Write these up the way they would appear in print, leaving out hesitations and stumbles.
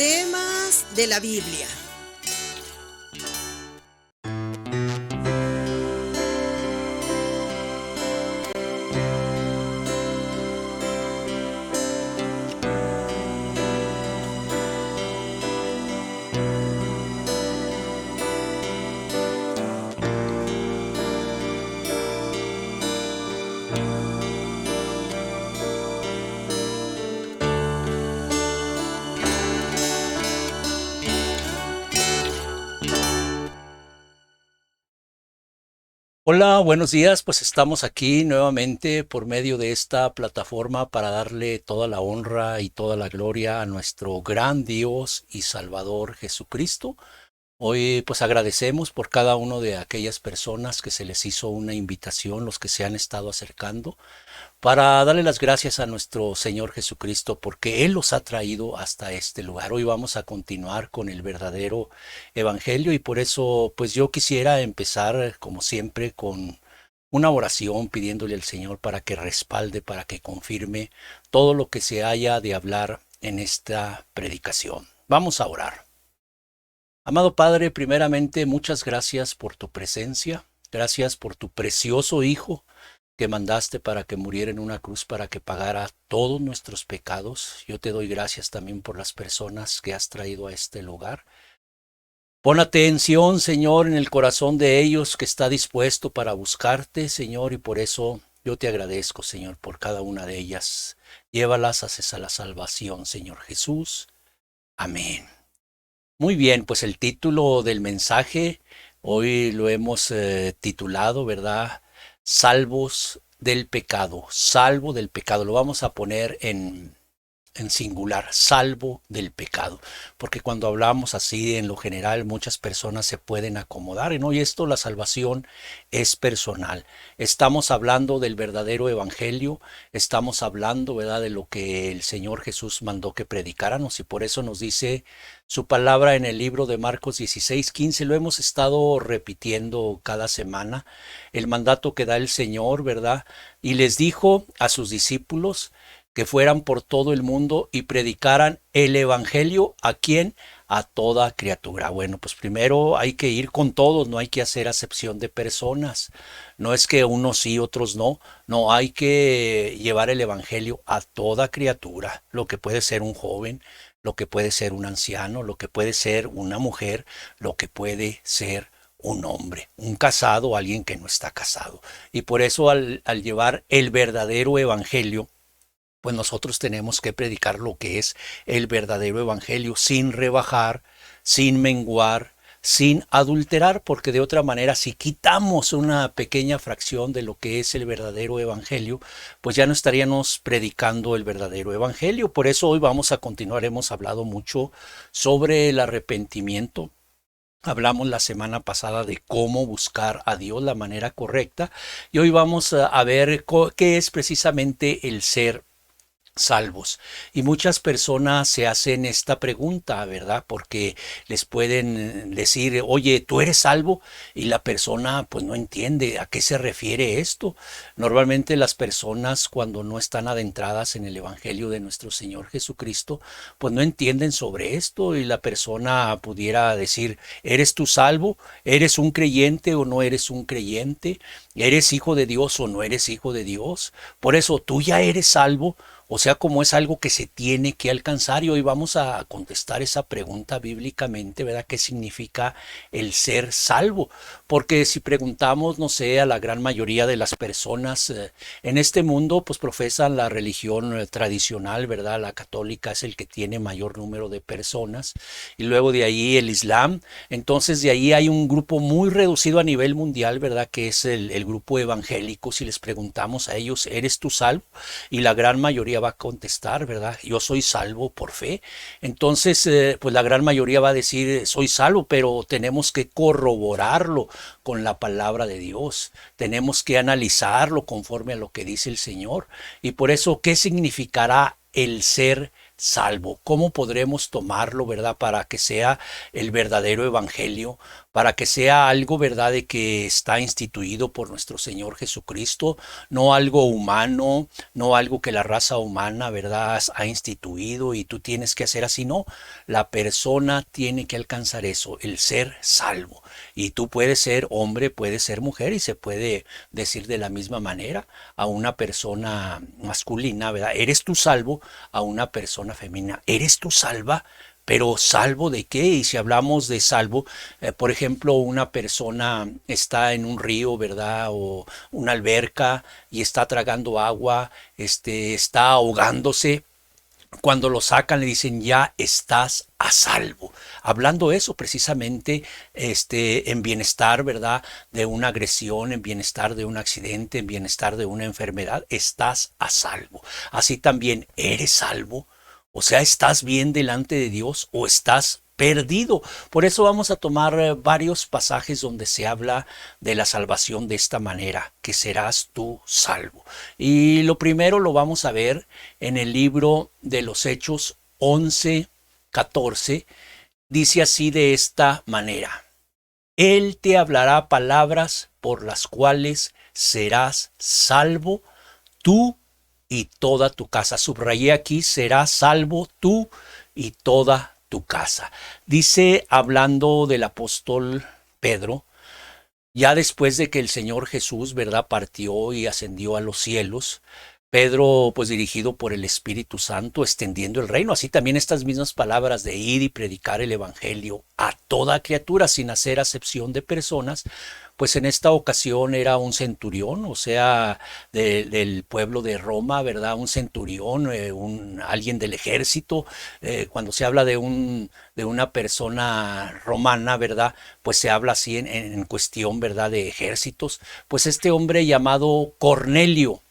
Temas de la Biblia. Hola, buenos días. Pues estamos aquí nuevamente por medio de esta plataforma para darle toda la honra y toda la gloria a nuestro gran Dios y Salvador Jesucristo. Hoy pues agradecemos por cada uno de aquellas personas que se les hizo una invitación, los que se han estado acercando, para darle las gracias a nuestro Señor Jesucristo porque Él los ha traído hasta este lugar. Hoy vamos a continuar con el verdadero Evangelio y por eso pues yo quisiera empezar como siempre con una oración pidiéndole al Señor para que respalde, para que confirme todo lo que se haya de hablar en esta predicación. Vamos a orar. Amado Padre, primeramente muchas gracias por tu presencia, gracias por tu precioso Hijo que mandaste para que muriera en una cruz para que pagara todos nuestros pecados. Yo te doy gracias también por las personas que has traído a este lugar. Pon atención, Señor, en el corazón de ellos que está dispuesto para buscarte, Señor, y por eso yo te agradezco, Señor, por cada una de ellas. Llévalas hacia la salvación, Señor Jesús. Amén. Muy bien, pues el título del mensaje hoy lo hemos titulado, ¿verdad? Salvos del pecado, salvo del pecado. Lo vamos a poner en singular, salvo del pecado, porque cuando hablamos así en lo general muchas personas se pueden acomodar en hoy esto la salvación es personal. Estamos hablando del verdadero evangelio, estamos hablando, ¿verdad?, de lo que el Señor Jesús mandó que predicáramos y por eso nos dice su palabra en el libro de Marcos 16:15. Lo hemos estado repitiendo cada semana, el mandato que da el Señor, ¿verdad? Y les dijo a sus discípulos que fueran por todo el mundo y predicaran el evangelio a quién, a toda criatura. Bueno, pues primero hay que ir con todos, no hay que hacer acepción de personas. No es que unos sí, otros no. No, hay que llevar el evangelio a toda criatura, lo que puede ser un joven, lo que puede ser un anciano, lo que puede ser una mujer, lo que puede ser un hombre, un casado, alguien que no está casado. Y por eso al llevar el verdadero evangelio, pues nosotros tenemos que predicar lo que es el verdadero evangelio sin rebajar, sin menguar, sin adulterar, porque de otra manera si quitamos una pequeña fracción de lo que es el verdadero evangelio, pues ya no estaríamos predicando el verdadero evangelio. Por eso hoy vamos a continuar, hemos hablado mucho sobre el arrepentimiento. Hablamos la semana pasada de cómo buscar a Dios la manera correcta y hoy vamos a ver qué es precisamente el ser salvos. Y muchas personas se hacen esta pregunta, ¿verdad? Porque les pueden decir, oye, ¿tú eres salvo? Y la persona pues no entiende a qué se refiere esto. Normalmente las personas cuando no están adentradas en el Evangelio de nuestro Señor Jesucristo, pues no entienden sobre esto y la persona pudiera decir, ¿eres tú salvo? ¿Eres un creyente o no eres un creyente? ¿Eres hijo de Dios o no eres hijo de Dios? Por eso, ¿tú ya eres salvo? O sea, como es algo que se tiene que alcanzar y hoy vamos a contestar esa pregunta bíblicamente, ¿verdad? ¿Qué significa el ser salvo? Porque si preguntamos, no sé, a la gran mayoría de las personas en este mundo, pues profesan la religión tradicional, ¿verdad? La católica es el que tiene mayor número de personas y luego de ahí el Islam. Entonces de ahí hay un grupo muy reducido a nivel mundial, ¿verdad? Que es el grupo evangélico. Si les preguntamos a ellos, ¿eres tú salvo? Y la gran mayoría va a contestar, ¿verdad? Yo soy salvo por fe. Entonces, pues la gran mayoría va a decir, soy salvo, pero tenemos que corroborarlo con la palabra de Dios. Tenemos que analizarlo conforme a lo que dice el Señor. Y por eso, ¿qué significará el ser salvo. ¿Cómo podremos tomarlo, verdad, para que sea el verdadero evangelio, para que sea algo, verdad, de que está instituido por nuestro Señor Jesucristo, no algo humano, no algo que la raza humana, verdad, ha instituido y tú tienes que hacer así? No, la persona tiene que alcanzar eso, el ser salvo. Y tú puedes ser hombre, puedes ser mujer, y se puede decir de la misma manera a una persona masculina, ¿verdad? Eres tú salvo, a una persona femenina, eres tú salva. Pero ¿salvo de qué? Y si hablamos de salvo, por ejemplo, una persona está en un río, ¿verdad? O una alberca y está tragando agua, está ahogándose. Cuando lo sacan le dicen, ya estás a salvo. Hablando eso precisamente, en bienestar, ¿verdad? De una agresión, en bienestar de un accidente, en bienestar de una enfermedad, estás a salvo. Así también eres salvo. O sea, ¿estás bien delante de Dios o estás perdido? Por eso vamos a tomar varios pasajes donde se habla de la salvación de esta manera, que serás tú salvo. Y lo primero lo vamos a ver en el libro de los Hechos 11:14. Dice así de esta manera: Él te hablará palabras por las cuales serás salvo tú y toda tu casa. Subrayé aquí, serás salvo tú y toda tu casa. Dice, hablando del apóstol Pedro, ya después de que el Señor Jesús, ¿verdad?, partió y ascendió a los cielos, Pedro, pues dirigido por el Espíritu Santo, extendiendo el reino. Así también estas mismas palabras de ir y predicar el Evangelio a toda criatura sin hacer acepción de personas, pues en esta ocasión era un centurión, o sea, del pueblo de Roma, ¿verdad? Un centurión, alguien del ejército. Cuando se habla de una persona romana, ¿verdad? Pues se habla así en cuestión, ¿verdad?, de ejércitos. Pues este hombre llamado Cornelio,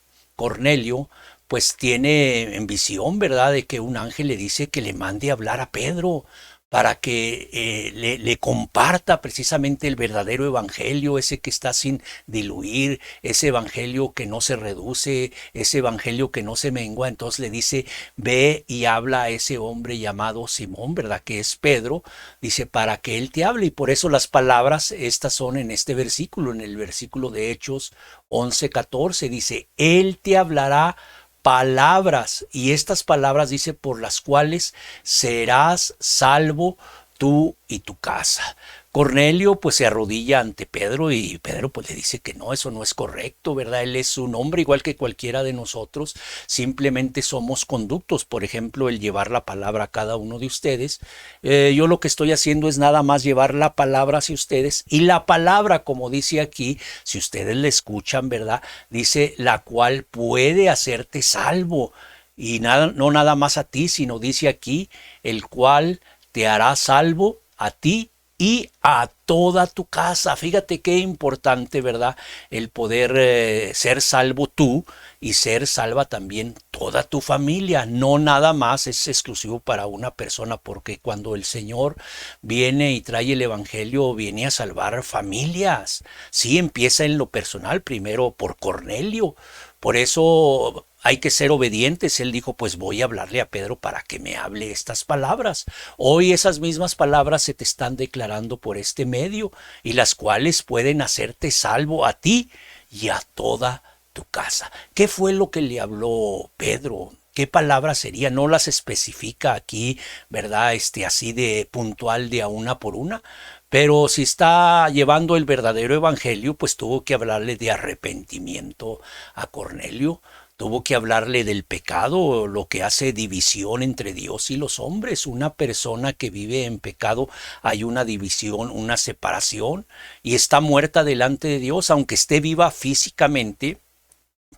pues tiene en visión, ¿verdad?, de que un ángel le dice que le mande a hablar a Pedro para que le comparta precisamente el verdadero evangelio, ese que está sin diluir, ese evangelio que no se reduce, ese evangelio que no se mengua. Entonces le dice, ve y habla a ese hombre llamado Simón, ¿verdad?, que es Pedro, dice, para que él te hable. Y por eso las palabras estas son en este versículo, en el versículo de Hechos 11:14, dice, él te hablará palabras, y estas palabras dice, por las cuales serás salvo tú y tu casa. Cornelio pues se arrodilla ante Pedro y Pedro pues le dice que no, eso no es correcto, ¿verdad? Él es un hombre igual que cualquiera de nosotros, simplemente somos conductos. Por ejemplo, el llevar la palabra a cada uno de ustedes. Yo lo que estoy haciendo es nada más llevar la palabra hacia ustedes, y la palabra, como dice aquí, si ustedes la escuchan, ¿verdad?, dice, la cual puede hacerte salvo. Y nada, no nada más a ti, sino dice aquí, el cual te hará salvo a ti y a toda tu casa. Fíjate qué importante, ¿verdad?, el poder ser salvo tú y ser salva también toda tu familia. No nada más es exclusivo para una persona, porque cuando el Señor viene y trae el evangelio, viene a salvar familias. Sí, empieza en lo personal, primero por Cornelio. Por eso hay que ser obedientes. Él dijo, pues voy a hablarle a Pedro para que me hable estas palabras. Hoy esas mismas palabras se te están declarando por este medio, y las cuales pueden hacerte salvo a ti y a toda tu casa. ¿Qué fue lo que le habló Pedro? ¿Qué palabras sería? No las especifica aquí, ¿verdad? Así de puntual, de a una por una. Pero si está llevando el verdadero evangelio, pues tuvo que hablarle de arrepentimiento a Cornelio. Tuvo que hablarle del pecado, lo que hace división entre Dios y los hombres. Una persona que vive en pecado, hay una división, una separación, y está muerta delante de Dios. Aunque esté viva físicamente,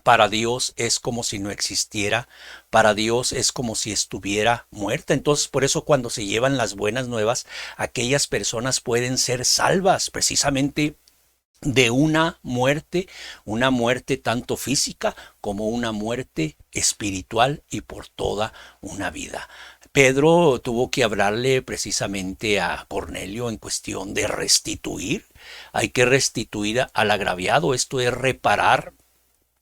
para Dios es como si no existiera, para Dios es como si estuviera muerta. Entonces, por eso cuando se llevan las buenas nuevas, aquellas personas pueden ser salvas precisamente de una muerte tanto física como una muerte espiritual, y por toda una vida. Pedro tuvo que hablarle precisamente a Cornelio en cuestión de restituir. Hay que restituir al agraviado, esto es reparar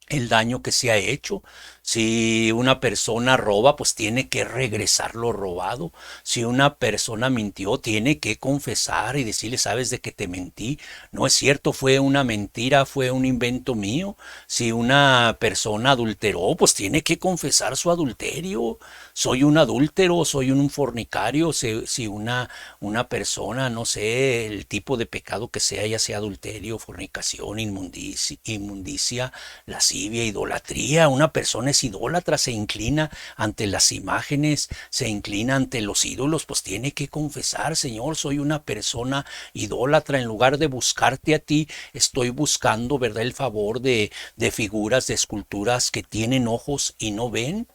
el daño que se ha hecho. Si una persona roba, pues tiene que regresar lo robado. Si una persona mintió, tiene que confesar y decirle, sabes de que te mentí. No es cierto, fue una mentira, fue un invento mío. Si una persona adulteró, pues tiene que confesar su adulterio. Soy un adúltero, soy un fornicario. Si una persona, no sé, el tipo de pecado que sea, ya sea adulterio, fornicación, inmundicia, lascivia, idolatría. Una persona es idólatra, se inclina ante las imágenes, se inclina ante los ídolos, pues tiene que confesar, Señor, soy una persona idólatra. En lugar de buscarte a ti, estoy buscando, ¿verdad?, el favor de figuras, de esculturas que tienen ojos y no ven.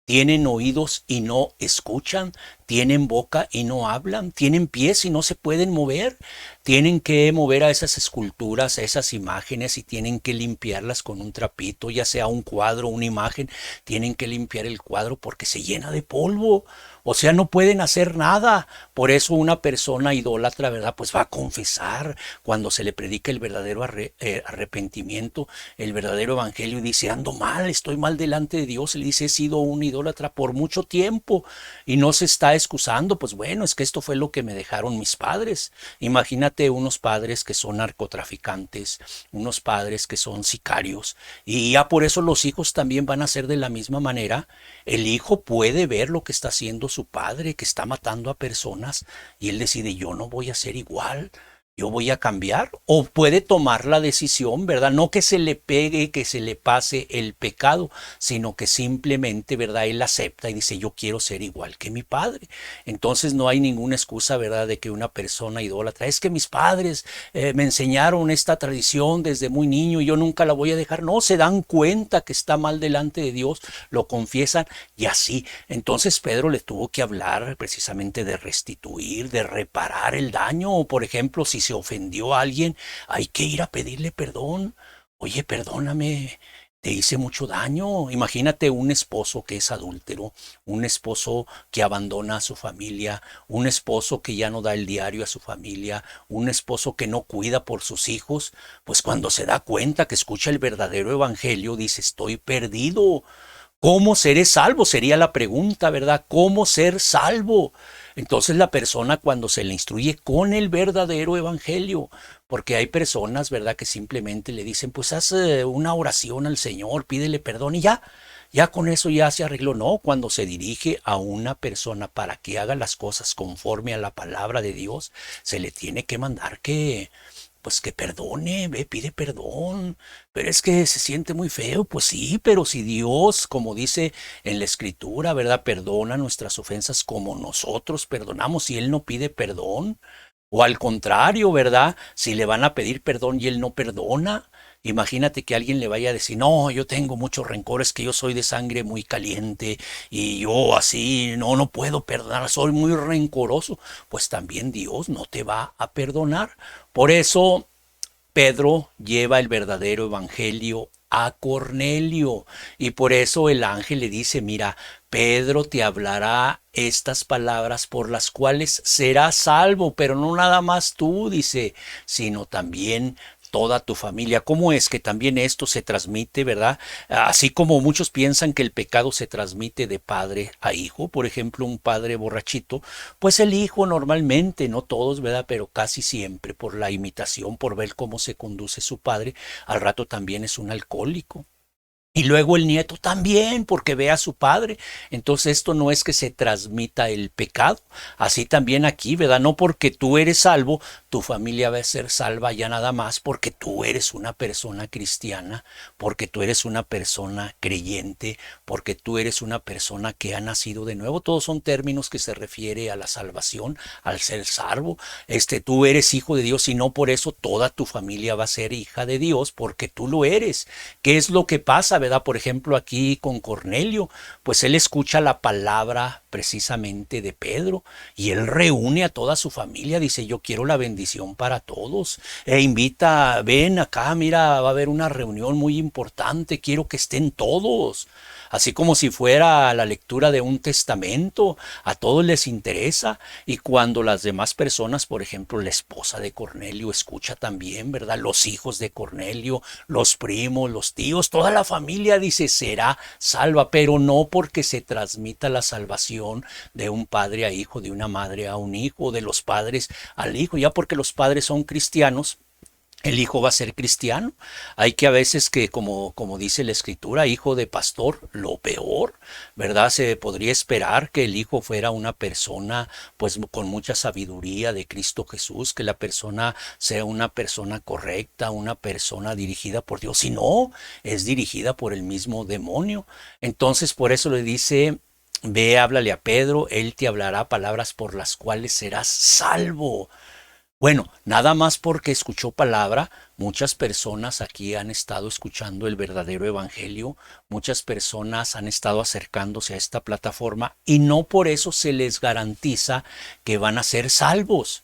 Tienen oídos y no escuchan, tienen boca y no hablan, tienen pies y no se pueden mover. Tienen que mover a esas esculturas, a esas imágenes y tienen que limpiarlas con un trapito, ya sea un cuadro, una imagen. Tienen que limpiar el cuadro porque se llena de polvo. O sea, no pueden hacer nada. Por eso una persona idólatra, ¿verdad?, pues va a confesar cuando se le predica el verdadero arrepentimiento, el verdadero evangelio, y dice, ando mal, estoy mal delante de Dios. Él dice, he sido un idólatra por mucho tiempo y no se está excusando. Pues bueno, es que esto fue lo que me dejaron mis padres. Imagínate unos padres que son narcotraficantes, unos padres que son sicarios, y ya por eso los hijos también van a ser de la misma manera. El hijo puede ver lo que está haciendo su padre, que está matando a personas, y él decide, yo no voy a ser igual, yo voy a cambiar. O puede tomar la decisión, ¿verdad? No que se le pegue, que se le pase el pecado, sino que simplemente, ¿verdad?, él acepta y dice, yo quiero ser igual que mi padre. Entonces no hay ninguna excusa, ¿verdad?, de que una persona idólatra, es que mis padres me enseñaron esta tradición desde muy niño y yo nunca la voy a dejar. No, se dan cuenta que está mal delante de Dios, lo confiesan y así. Entonces Pedro le tuvo que hablar precisamente de restituir, de reparar el daño. O por ejemplo, si se ofendió a alguien, hay que ir a pedirle perdón. Oye, perdóname, te hice mucho daño. Imagínate un esposo que es adúltero, un esposo que abandona a su familia, un esposo que ya no da el diario a su familia, un esposo que no cuida por sus hijos. Pues cuando se da cuenta, que escucha el verdadero evangelio, dice, estoy perdido. ¿Cómo seré salvo? Sería la pregunta, ¿verdad? ¿Cómo ser salvo? Entonces la persona, cuando se le instruye con el verdadero evangelio, porque hay personas, ¿verdad?, que simplemente le dicen, pues haz una oración al Señor, pídele perdón y ya con eso ya se arregló. No, cuando se dirige a una persona para que haga las cosas conforme a la palabra de Dios, se le tiene que mandar que, pues que perdone, ve, pide perdón. Pero es que se siente muy feo. Pues sí, pero si Dios, como dice en la escritura, ¿verdad?, perdona nuestras ofensas como nosotros perdonamos, y Él no pide perdón. O al contrario, ¿verdad? Si le van a pedir perdón y Él no perdona. Imagínate que alguien le vaya a decir, no, yo tengo muchos rencores, que yo soy de sangre muy caliente y yo así no puedo perdonar, soy muy rencoroso. Pues también Dios no te va a perdonar. Por eso Pedro lleva el verdadero evangelio a Cornelio, y por eso el ángel le dice, mira, Pedro te hablará estas palabras por las cuales serás salvo, pero no nada más tú, dice, sino también toda tu familia. ¿Cómo es que también esto se transmite, verdad? Así como muchos piensan que el pecado se transmite de padre a hijo, por ejemplo, un padre borrachito, pues el hijo normalmente, no todos, ¿verdad?, pero casi siempre, por la imitación, por ver cómo se conduce su padre, al rato también es un alcohólico. Y luego el nieto también, porque ve a su padre. Entonces esto no es que se transmita el pecado. Así también aquí, ¿verdad? No porque tú eres salvo, tu familia va a ser salva ya nada más porque tú eres una persona cristiana, porque tú eres una persona creyente, porque tú eres una persona que ha nacido de nuevo. Todos son términos que se refiere a la salvación, al ser salvo. Tú eres hijo de Dios y no por eso toda tu familia va a ser hija de Dios, porque tú lo eres. ¿Qué es lo que pasa, verdad? Por ejemplo, aquí con Cornelio, pues él escucha la palabra precisamente de Pedro y él reúne a toda su familia, dice, yo quiero la bendición para todos, e invita, ven acá, mira, va a haber una reunión muy importante, quiero que estén todos. Así como si fuera la lectura de un testamento, a todos les interesa. Y cuando las demás personas, por ejemplo, la esposa de Cornelio escucha también, ¿verdad? Los hijos de Cornelio, los primos, los tíos, toda la familia familia, dice, será salva, pero no porque se transmita la salvación de un padre a hijo, de una madre a un hijo, de los padres al hijo, ya porque los padres son cristianos. El hijo va a ser cristiano. Hay que a veces que, como dice la escritura, hijo de pastor, lo peor, ¿verdad? Se podría esperar que el hijo fuera una persona, pues, con mucha sabiduría de Cristo Jesús, que la persona sea una persona correcta, una persona dirigida por Dios. Si no, es dirigida por el mismo demonio. Entonces, por eso le dice, ve, háblale a Pedro, él te hablará palabras por las cuales serás salvo. Bueno, nada más porque escuchó palabra, muchas personas aquí han estado escuchando el verdadero evangelio, muchas personas han estado acercándose a esta plataforma y no por eso se les garantiza que van a ser salvos.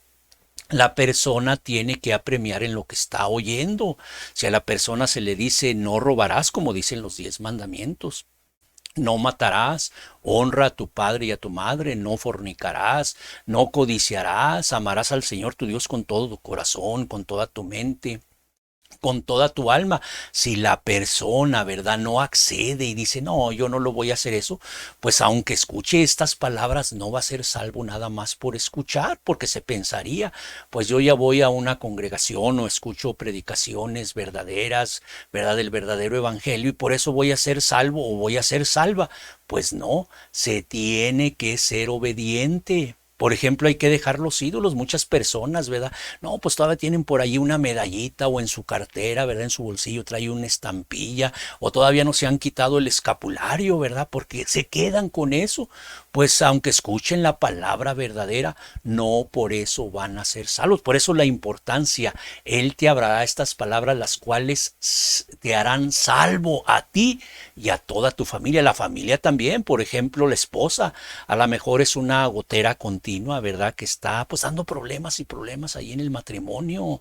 La persona tiene que apremiar en lo que está oyendo. Si a la persona se le dice no robarás, como dicen los 10 mandamientos, no matarás, honra a tu padre y a tu madre, no fornicarás, no codiciarás, amarás al Señor tu Dios con todo tu corazón, con toda tu mente, con toda tu alma. Si la persona, ¿verdad?, no accede y dice, no, yo no lo voy a hacer eso, pues aunque escuche estas palabras, no va a ser salvo nada más por escuchar, porque se pensaría, pues yo ya voy a una congregación o escucho predicaciones verdaderas, ¿verdad?, del verdadero evangelio y por eso voy a ser salvo o voy a ser salva. Pues no, se tiene que ser obediente. Por ejemplo, hay que dejar los ídolos. Muchas personas, ¿verdad? No, pues todavía tienen por ahí una medallita o en su cartera, ¿verdad? En su bolsillo trae una estampilla o todavía no se han quitado el escapulario, ¿verdad? Porque se quedan con eso. Pues aunque escuchen la palabra verdadera, no por eso van a ser salvos. Por eso la importancia, Él te hablará estas palabras, las cuales te harán salvo a ti y a toda tu familia. La familia también, por ejemplo, la esposa, a lo mejor es una gotera continua, ¿verdad? Que está pues dando problemas y problemas ahí en el matrimonio.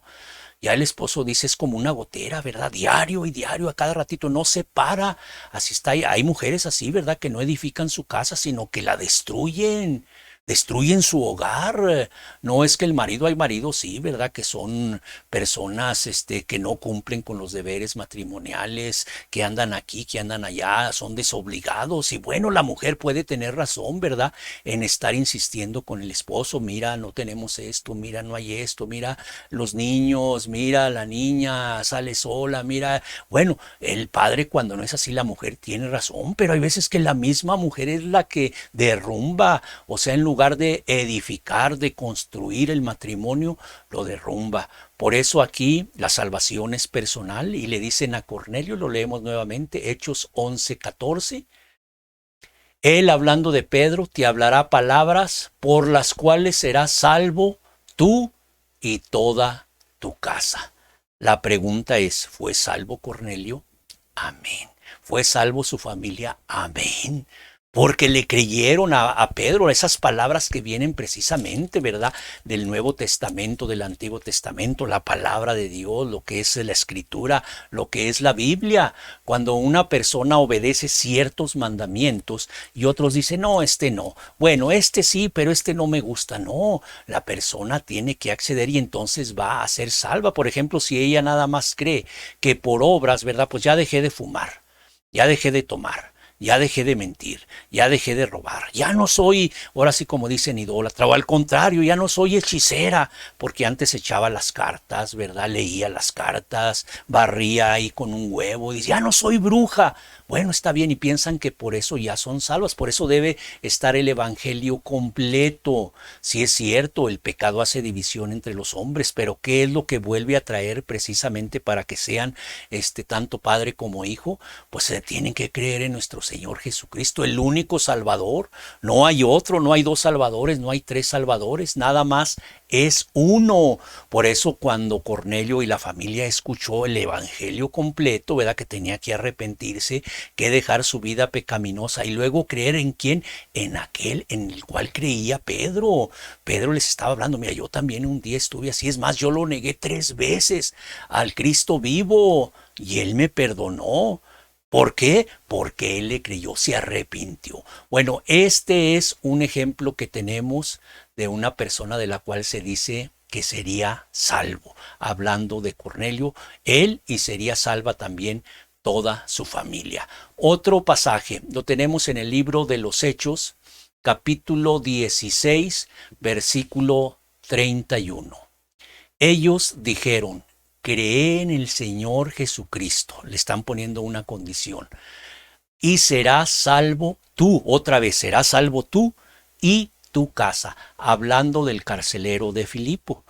Ya el esposo dice es como una gotera, ¿verdad? Diario y diario, a cada ratito, no se para. Así está. Hay mujeres así, ¿verdad? Que no edifican su casa, sino que la destruyen. Destruyen su hogar. No es que el marido, hay maridos, sí, ¿verdad? Que son personas, que no cumplen con los deberes matrimoniales, que andan aquí, que andan allá, son desobligados. Y bueno, la mujer puede tener razón, ¿verdad? En estar insistiendo con el esposo, mira, no tenemos esto, mira, no hay esto, mira, los niños, mira, la niña sale sola, mira. Bueno, el padre cuando no es así, la mujer tiene razón, pero hay veces que la misma mujer es la que derrumba, o sea, en lugar de edificar, de construir el matrimonio, lo derrumba. Por eso aquí la salvación es personal y le dicen a Cornelio, lo leemos nuevamente, Hechos 11:14. Él, hablando de Pedro, te hablará palabras por las cuales serás salvo tú y toda tu casa. La pregunta es, ¿fue salvo Cornelio? Amén. ¿Fue salvo su familia? Amén. Porque le creyeron a Pedro esas palabras que vienen precisamente, ¿verdad? Del Nuevo Testamento, del Antiguo Testamento, la palabra de Dios, lo que es la Escritura, lo que es la Biblia. Cuando una persona obedece ciertos mandamientos y otros dicen, no, este no. Bueno, este sí, pero este no me gusta. No, la persona tiene que acceder y entonces va a ser salva. Por ejemplo, si ella nada más cree que por obras, ¿verdad? Pues ya dejé de fumar, ya dejé de tomar. Ya dejé de mentir, ya dejé de robar, ya no soy, ahora sí como dicen, idólatra, o al contrario, ya no soy hechicera, porque antes echaba las cartas, ¿verdad? Leía las cartas, barría ahí con un huevo, y dice, ya no soy bruja. Bueno, está bien, y piensan que por eso ya son salvas, por eso debe estar el evangelio completo. Si es cierto, el pecado hace división entre los hombres, pero ¿qué es lo que vuelve a traer precisamente para que sean tanto padre como hijo? Pues se tienen que creer en nuestro Señor Jesucristo, el único Salvador. No hay otro, no hay dos Salvadores, no hay tres Salvadores, nada más es uno. Por eso cuando Cornelio y la familia escuchó el evangelio completo, ¿verdad? Que tenía que arrepentirse, que dejar su vida pecaminosa y luego creer en quién, en aquel en el cual creía Pedro. Pedro les estaba hablando, mira, yo también un día estuve así, es más, yo lo negué 3 veces al Cristo vivo y él me perdonó. ¿Por qué? Porque él le creyó, se arrepintió. Bueno, este es un ejemplo que tenemos de una persona de la cual se dice que sería salvo. Hablando de Cornelio, él y sería salva también toda su familia. Otro pasaje lo tenemos en el libro de los Hechos, capítulo 16, versículo 31. Ellos dijeron: cree en el Señor Jesucristo. Le están poniendo una condición. Y serás salvo tú, otra vez, serás salvo tú y tu casa. Hablando del carcelero de Filipo.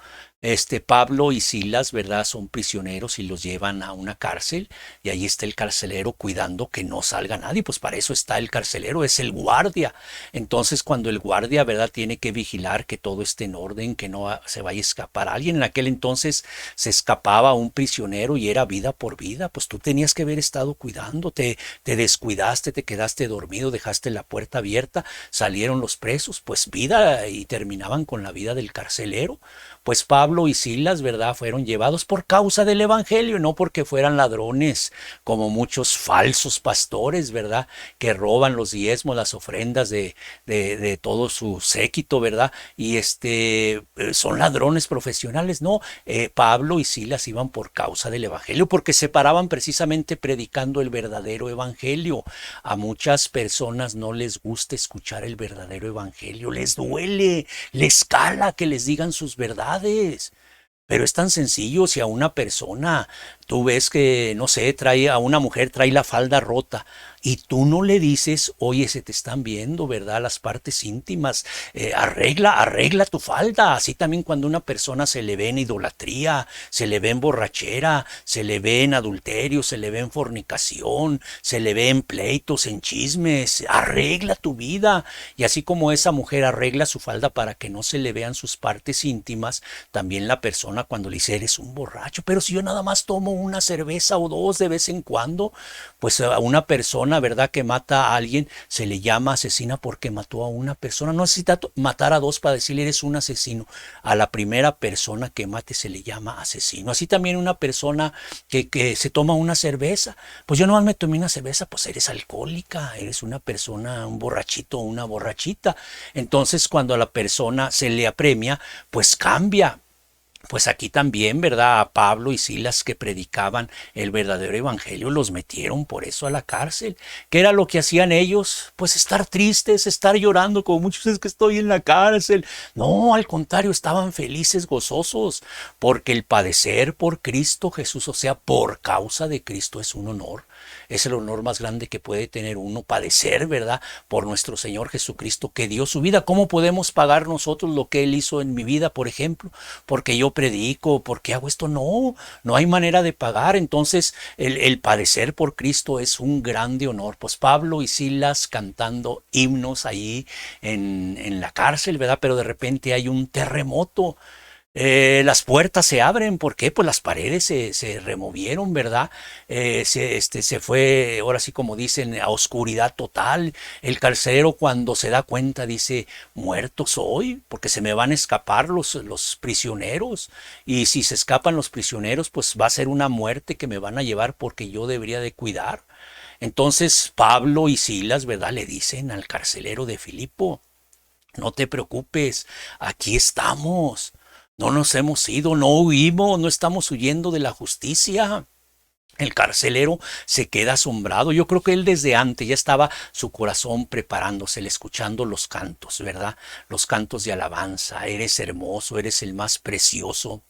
Pablo y Silas, ¿verdad? Son prisioneros y los llevan a una cárcel y ahí está el carcelero cuidando que no salga nadie. Pues para eso está el carcelero, es el guardia. Entonces cuando el guardia, ¿verdad? Tiene que vigilar que todo esté en orden, que no se vaya a escapar alguien. En aquel entonces se escapaba un prisionero y era vida por vida. Pues tú tenías que haber estado cuidando, te descuidaste, te quedaste dormido, dejaste la puerta abierta, salieron los presos, pues vida, y terminaban con la vida del carcelero. Pues Pablo y Silas, ¿verdad? Fueron llevados por causa del evangelio, no porque fueran ladrones, como muchos falsos pastores, ¿verdad? Que roban los diezmos, las ofrendas de todo su séquito, ¿verdad? Y son ladrones profesionales, no. Pablo y Silas iban por causa del evangelio, porque se paraban precisamente predicando el verdadero evangelio. A muchas personas no les gusta escuchar el verdadero evangelio, les duele, les cala que les digan sus verdades. Pero es tan sencillo. Si a una persona, tú ves que, no sé, trae a una mujer, trae la falda rota y tú no le dices: oye, se te están viendo, ¿verdad? Las partes íntimas, arregla tu falda. Así también cuando una persona se le ve en idolatría, se le ve en borrachera, se le ve en adulterio, se le ve en fornicación, se le ve en pleitos, en chismes, arregla tu vida. Y así como esa mujer arregla su falda para que no se le vean sus partes íntimas, también la persona cuando le dice: eres un borracho. Pero si yo nada más tomo una cerveza o dos de vez en cuando, pues a una persona, ¿verdad?, que mata a alguien se le llama asesina porque mató a una persona. No necesita matar a dos para decirle: eres un asesino. A la primera persona que mate se le llama asesino. Así también una persona que se toma una cerveza. Pues yo nomás me tomé una cerveza, pues eres alcohólica, eres una persona, un borrachito o una borrachita. Entonces cuando a la persona se le apremia, pues cambia. Pues aquí también, ¿verdad? A Pablo y Silas, que predicaban el verdadero evangelio, los metieron por eso a la cárcel. ¿Qué era lo que hacían ellos? Pues estar tristes, estar llorando, como muchos: es que estoy en la cárcel. No, al contrario, estaban felices, gozosos, porque el padecer por Cristo Jesús, o sea, por causa de Cristo, es un honor. Es el honor más grande que puede tener uno, padecer, ¿verdad?, por nuestro Señor Jesucristo, que dio su vida. ¿Cómo podemos pagar nosotros lo que Él hizo en mi vida, por ejemplo? Porque yo predico, porque hago esto. No, no hay manera de pagar. Entonces el padecer por Cristo es un grande honor. Pues Pablo y Silas cantando himnos ahí en la cárcel, ¿verdad? Pero de repente hay un terremoto. Las puertas se abren. ¿Por qué? Pues las paredes se removieron, ¿verdad? Se fue, ahora sí como dicen, a oscuridad total. El carcelero, cuando se da cuenta, dice: muerto soy, porque se me van a escapar los prisioneros. Y si se escapan los prisioneros, pues va a ser una muerte que me van a llevar, porque yo debería de cuidar. Entonces Pablo y Silas, ¿verdad?, le dicen al carcelero de Filipo: no te preocupes, aquí estamos. No nos hemos ido, no huimos, no estamos huyendo de la justicia. El carcelero se queda asombrado. Yo creo que él desde antes ya estaba su corazón preparándose, escuchando los cantos, ¿verdad? Los cantos de alabanza. Eres hermoso, eres el más precioso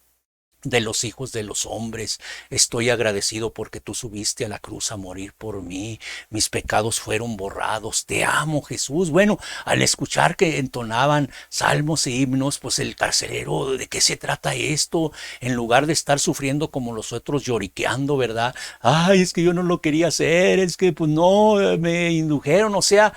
de los hijos de los hombres. Estoy agradecido porque tú subiste a la cruz a morir por mí. Mis pecados fueron borrados. Te amo, Jesús. Bueno, al escuchar que entonaban salmos e himnos, pues el carcelero: ¿de qué se trata esto? En lugar de estar sufriendo como los otros, lloriqueando, ¿verdad? Ay, es que yo no lo quería hacer, es que pues no, me indujeron, o sea,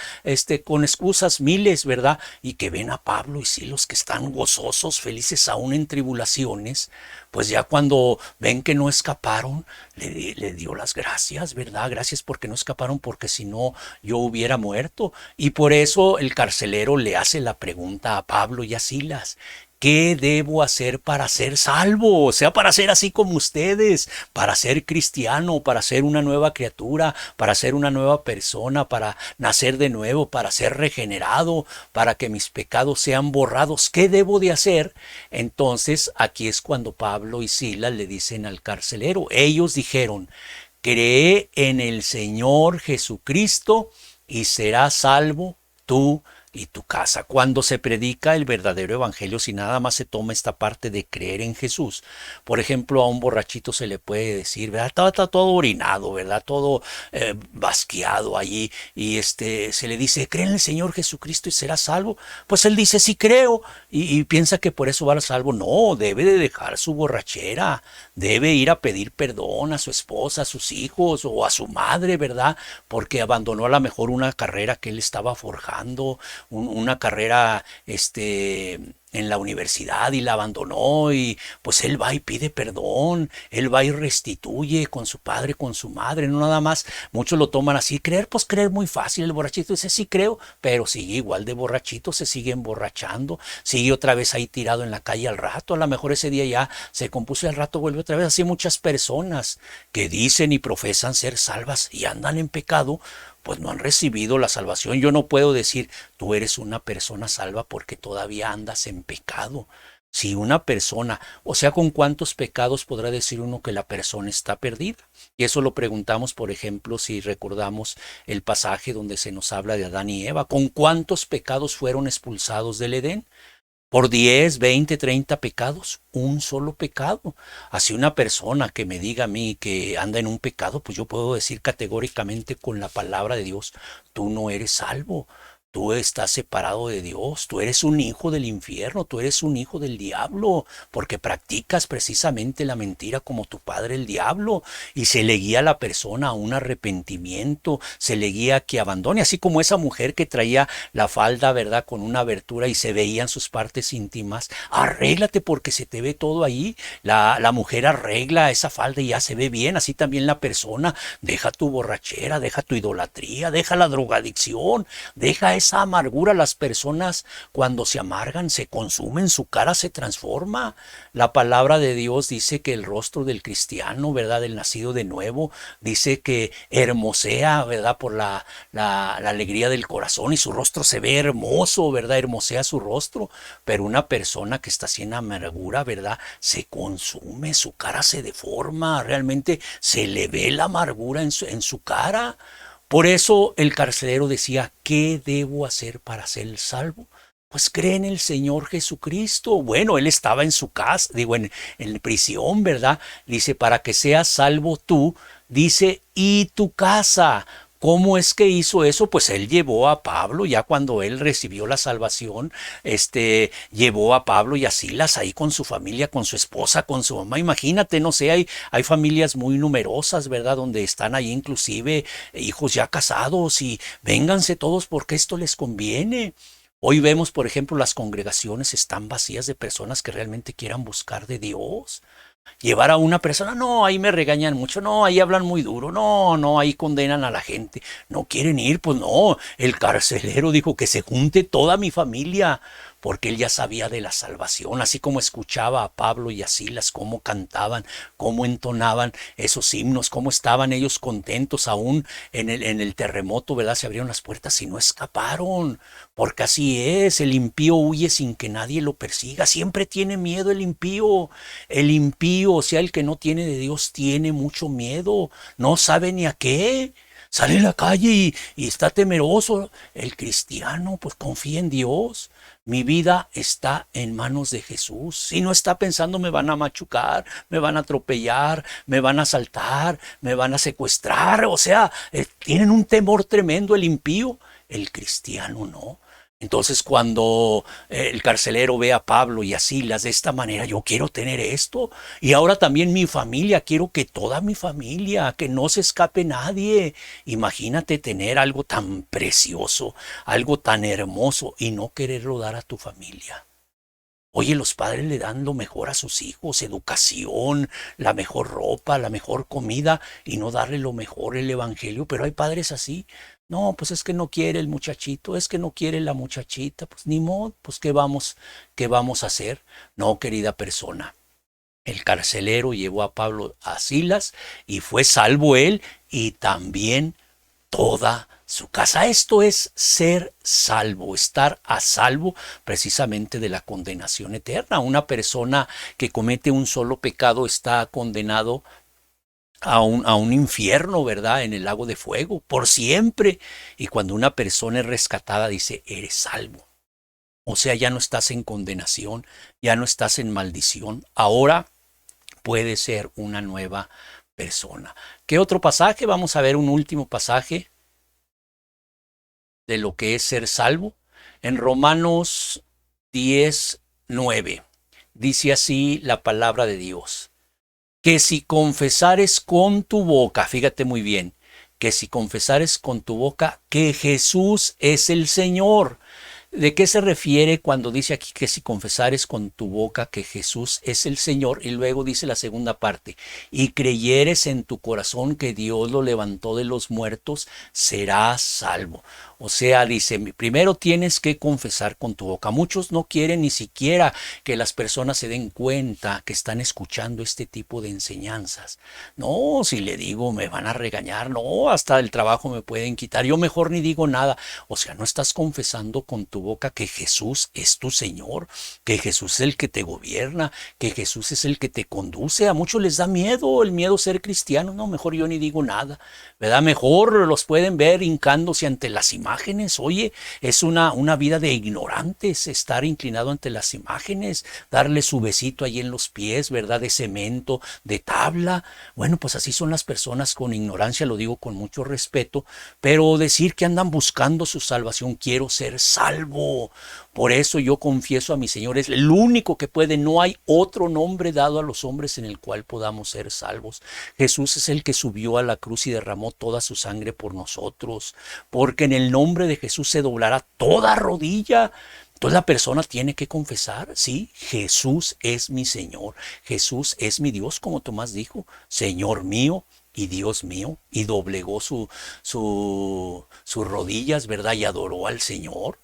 con excusas miles, ¿verdad? Y que ven a Pablo y Silas, que están gozosos, felices aún en tribulaciones. Pues ya cuando ven que no escaparon, le dio las gracias, ¿verdad? Gracias porque no escaparon, porque si no yo hubiera muerto. Y por eso el carcelero le hace la pregunta a Pablo y a Silas: ¿qué debo hacer para ser salvo? O sea, para ser así como ustedes, para ser cristiano, para ser una nueva criatura, para ser una nueva persona, para nacer de nuevo, para ser regenerado, para que mis pecados sean borrados. ¿Qué debo de hacer? Entonces, aquí es cuando Pablo y Silas le dicen al carcelero. Ellos dijeron: cree en el Señor Jesucristo y serás salvo tú y tu casa. Cuando se predica el verdadero evangelio, si nada más se toma esta parte de creer en Jesús, por ejemplo, a un borrachito se le puede decir, ¿verdad? Está todo orinado, ¿verdad? Todo basqueado allí, y se le dice, cree en el Señor Jesucristo y será salvo. Pues él dice, sí creo, y piensa que por eso va a ser salvo. No, debe de dejar su borrachera, debe ir a pedir perdón a su esposa, a sus hijos o a su madre, ¿verdad? Porque abandonó a lo mejor una carrera que él estaba forjando, una carrera en la universidad, y la abandonó, y pues él va y pide perdón, él va y restituye con su padre, con su madre, no nada más. Muchos lo toman así, creer, pues creer muy fácil. El borrachito dice, sí creo, pero sigue igual de borrachito, se sigue emborrachando, sigue otra vez ahí tirado en la calle al rato, a lo mejor ese día ya se compuso y al rato vuelve otra vez. Así muchas personas que dicen y profesan ser salvas y andan en pecado, pues no han recibido la salvación. Yo no puedo decir, tú eres una persona salva porque todavía andas en pecado. Si una persona, o sea, ¿con cuántos pecados podrá decir uno que la persona está perdida? Y eso lo preguntamos, por ejemplo, si recordamos el pasaje donde se nos habla de Adán y Eva. ¿Con cuántos pecados fueron expulsados del Edén? Por 10, 20, 30 pecados, un solo pecado. Así una persona que me diga a mí que anda en un pecado, pues yo puedo decir categóricamente con la palabra de Dios, tú no eres salvo. Tú estás separado de Dios, tú eres un hijo del infierno, tú eres un hijo del diablo, porque practicas precisamente la mentira como tu padre el diablo, y se le guía a la persona a un arrepentimiento, se le guía a que abandone, así como esa mujer que traía la falda, ¿verdad?, con una abertura y se veían sus partes íntimas. Arréglate porque se te ve todo ahí. La mujer arregla esa falda y ya se ve bien, así también la persona. Deja tu borrachera, deja tu idolatría, deja la drogadicción, deja esa amargura. Las personas cuando se amargan, se consumen, su cara se transforma. La palabra de Dios dice que el rostro del cristiano, ¿verdad?, del nacido de nuevo, dice que hermosea, ¿verdad?, por la alegría del corazón, y su rostro se ve hermoso, ¿verdad?, hermosea su rostro. Pero una persona que está sin amargura, ¿verdad?, se consume, su cara se deforma, realmente se le ve la amargura en su cara. Por eso el carcelero decía, ¿qué debo hacer para ser salvo? Pues cree en el Señor Jesucristo. Bueno, él estaba en su casa, en prisión, ¿verdad? Dice, para que seas salvo tú, dice, y tu casa. ¿Cómo es que hizo eso? Pues él llevó a Pablo, ya cuando él recibió la salvación, llevó a Pablo y a Silas ahí con su familia, con su esposa, con su mamá. Imagínate, no sé, hay familias muy numerosas, ¿verdad?, donde están ahí inclusive hijos ya casados, y vénganse todos porque esto les conviene. Hoy vemos, por ejemplo, las congregaciones están vacías de personas que realmente quieran buscar de Dios. Llevar a una persona, no, ahí me regañan mucho, no, ahí hablan muy duro, no, no, ahí condenan a la gente, no quieren ir, pues no, el carcelero dijo que se junte toda mi familia, porque él ya sabía de la salvación, así como escuchaba a Pablo y a Silas cómo cantaban, cómo entonaban esos himnos, cómo estaban ellos contentos aún en el terremoto, ¿verdad? Se abrieron las puertas y no escaparon, porque así es, el impío huye sin que nadie lo persiga, siempre tiene miedo el impío. El impío, o sea, el que no tiene de Dios, tiene mucho miedo, no sabe ni a qué. Sale a la calle y está temeroso. El cristiano, pues confía en Dios. Mi vida está en manos de Jesús. Si no está pensando, me van a machucar, me van a atropellar, me van a asaltar, me van a secuestrar. O sea, tienen un temor tremendo el impío. El cristiano no. Entonces cuando el carcelero ve a Pablo y a Silas de esta manera, yo quiero tener esto, y ahora también mi familia, quiero que toda mi familia, que no se escape nadie. Imagínate tener algo tan precioso, algo tan hermoso, y no quererlo dar a tu familia. Oye, los padres le dan lo mejor a sus hijos, educación, la mejor ropa, la mejor comida, y no darle lo mejor, el evangelio. Pero hay padres así. No, pues es que no quiere el muchachito, es que no quiere la muchachita. Pues ni modo, pues qué vamos a hacer? No, querida persona. El carcelero llevó a Pablo a Silas y fue salvo él y también toda su casa. Esto es ser salvo, estar a salvo precisamente de la condenación eterna. Una persona que comete un solo pecado está condenado a un infierno, ¿verdad? En el lago de fuego, por siempre. Y cuando una persona es rescatada, dice, eres salvo. O sea, ya no estás en condenación, ya no estás en maldición. Ahora puedes ser una nueva persona. ¿Qué otro pasaje? Vamos a ver un último pasaje de lo que es ser salvo. En Romanos 10:9 dice así la palabra de Dios, que si confesares con tu boca, fíjate muy bien, que si confesares con tu boca que Jesús es el Señor. ¿De qué se refiere cuando dice aquí que si confesares con tu boca que Jesús es el Señor? Y luego dice la segunda parte, y creyeres en tu corazón que Dios lo levantó de los muertos, serás salvo. O sea, dice, primero tienes que confesar con tu boca. Muchos no quieren ni siquiera que las personas se den cuenta que están escuchando este tipo de enseñanzas. No, si le digo me van a regañar, no, hasta el trabajo me pueden quitar, yo mejor ni digo nada. O sea, no estás confesando con tu boca que Jesús es tu Señor, que Jesús es el que te gobierna, que Jesús es el que te conduce. A muchos les da miedo, el miedo a ser cristiano. No, mejor yo ni digo nada, ¿verdad? Mejor los pueden ver hincándose ante las imágenes. Oye, es una vida de ignorantes estar inclinado ante las imágenes, darle su besito ahí en los pies, ¿verdad? De cemento, de tabla. Bueno, pues así son las personas con ignorancia, lo digo con mucho respeto, pero decir que andan buscando su salvación, quiero ser salvo. Por eso yo confieso a mi Señor, es el único que puede, no hay otro nombre dado a los hombres en el cual podamos ser salvos. Jesús es el que subió a la cruz y derramó toda su sangre por nosotros, porque en el nombre de Jesús se doblará toda rodilla. Entonces la persona tiene que confesar, sí, Jesús es mi Señor, Jesús es mi Dios, como Tomás dijo, Señor mío y Dios mío, y doblegó sus rodillas, ¿verdad? Y adoró al Señor.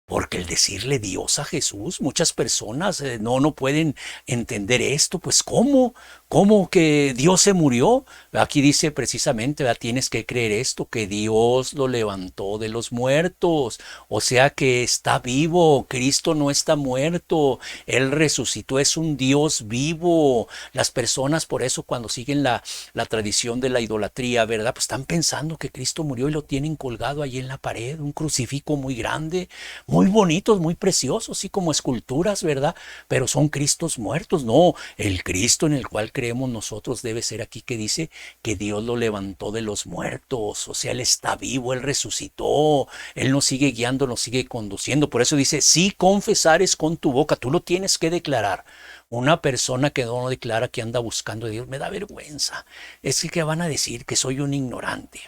Porque el decirle Dios a Jesús, muchas personas no pueden entender esto. Pues ¿cómo? ¿Cómo que Dios se murió? Aquí dice precisamente, ¿verdad? Tienes que creer esto, que Dios lo levantó de los muertos. O sea que está vivo, Cristo no está muerto, Él resucitó, es un Dios vivo. Las personas por eso cuando siguen la tradición de la idolatría, ¿verdad? Pues están pensando que Cristo murió y lo tienen colgado ahí en la pared, un crucifijo muy grande, muy bonitos, muy preciosos, así como esculturas, ¿verdad? Pero son Cristos muertos. No, el Cristo en el cual creemos nosotros debe ser aquí que dice que Dios lo levantó de los muertos. O sea, Él está vivo, Él resucitó, Él nos sigue guiando, nos sigue conduciendo. Por eso dice, si confesares con tu boca, tú lo tienes que declarar. Una persona que no declara que anda buscando a Dios, me da vergüenza. Es que van a decir que soy un ignorante,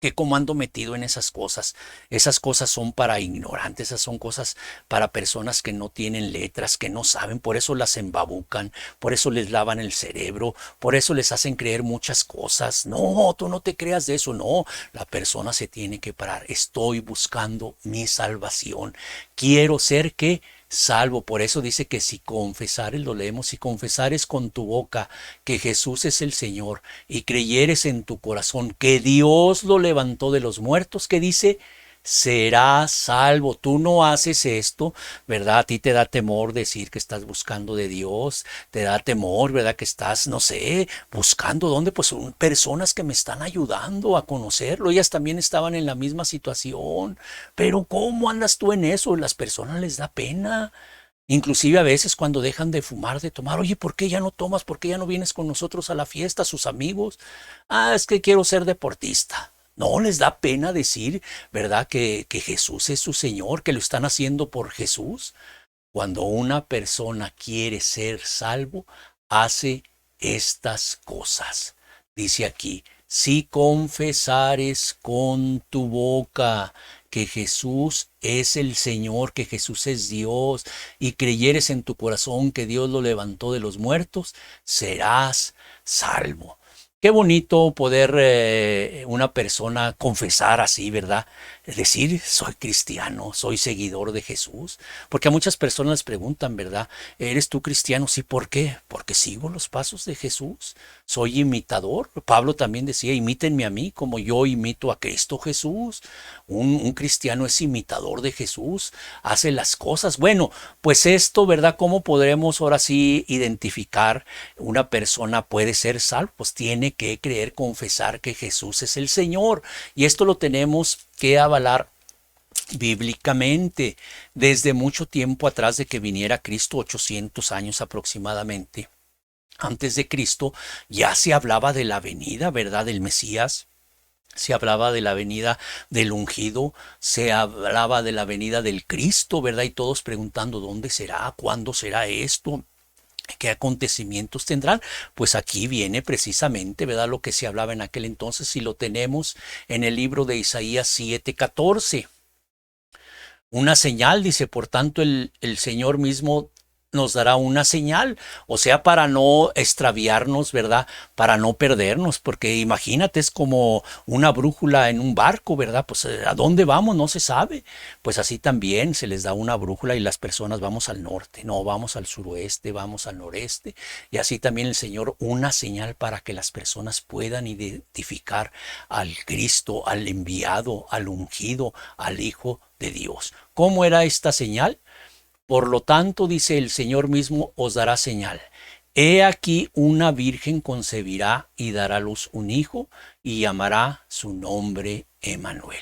que cómo ando metido en esas cosas son para ignorantes, esas son cosas para personas que no tienen letras, que no saben, por eso las embabucan, por eso les lavan el cerebro, por eso les hacen creer muchas cosas. No, tú no te creas de eso, no, la persona se tiene que parar, estoy buscando mi salvación, quiero ser que salvo. Por eso dice que si confesares, lo leemos, si confesares con tu boca que Jesús es el Señor y creyeres en tu corazón que Dios lo levantó de los muertos, que dice, serás salvo. Tú no haces esto, ¿verdad? A ti te da temor decir que estás buscando de Dios, te da temor, ¿verdad? Que estás, no sé, buscando dónde, pues son personas que me están ayudando a conocerlo. Ellas también estaban en la misma situación, pero ¿cómo andas tú en eso? Las personas les da pena. Inclusive a veces cuando dejan de fumar, de tomar, oye, ¿por qué ya no tomas? ¿Por qué ya no vienes con nosotros a la fiesta, a sus amigos? Ah, es que quiero ser deportista. No les da pena decir, ¿verdad? Que Jesús es su Señor, que lo están haciendo por Jesús. Cuando una persona quiere ser salvo, hace estas cosas. Dice aquí, si confesares con tu boca que Jesús es el Señor, que Jesús es Dios, y creyeres en tu corazón que Dios lo levantó de los muertos, serás salvo. Qué bonito poder una persona confesar así, ¿verdad? decir, soy cristiano, soy seguidor de Jesús. Porque a muchas personas les preguntan, ¿verdad? ¿Eres tú cristiano? Sí, ¿por qué? Porque sigo los pasos de Jesús. Soy imitador. Pablo también decía, imítenme a mí como yo imito a Cristo Jesús. Un cristiano es imitador de Jesús, hace las cosas. Bueno, pues esto, ¿verdad? ¿Cómo podremos ahora sí identificar una persona puede ser salvo? Pues tiene que creer, confesar que Jesús es el Señor. Y esto lo tenemos que avalar bíblicamente. Desde mucho tiempo atrás de que viniera Cristo, 800 años aproximadamente, antes de Cristo, ya se hablaba de la venida, ¿verdad?, del Mesías. Se hablaba de la venida del ungido, se hablaba de la venida del Cristo, ¿verdad? Y todos preguntando, ¿dónde será? ¿Cuándo será esto? ¿Qué acontecimientos tendrán? Pues aquí viene precisamente, ¿verdad?, lo que se hablaba en aquel entonces, y lo tenemos en el libro de Isaías 7:14. Una señal, dice, por tanto el Señor mismo nos dará una señal, o sea, para no extraviarnos, ¿verdad? Para no perdernos, porque imagínate, es como una brújula en un barco, ¿verdad? Pues ¿a dónde vamos? No se sabe. Pues así también se les da una brújula y las personas vamos al norte, no, vamos al suroeste, vamos al noreste, y así también el Señor una señal para que las personas puedan identificar al Cristo, al enviado, al ungido, al Hijo de Dios. ¿Cómo era esta señal? Por lo tanto, dice el Señor mismo, os dará señal. He aquí una virgen concebirá y dará a luz un hijo y llamará su nombre Emmanuel.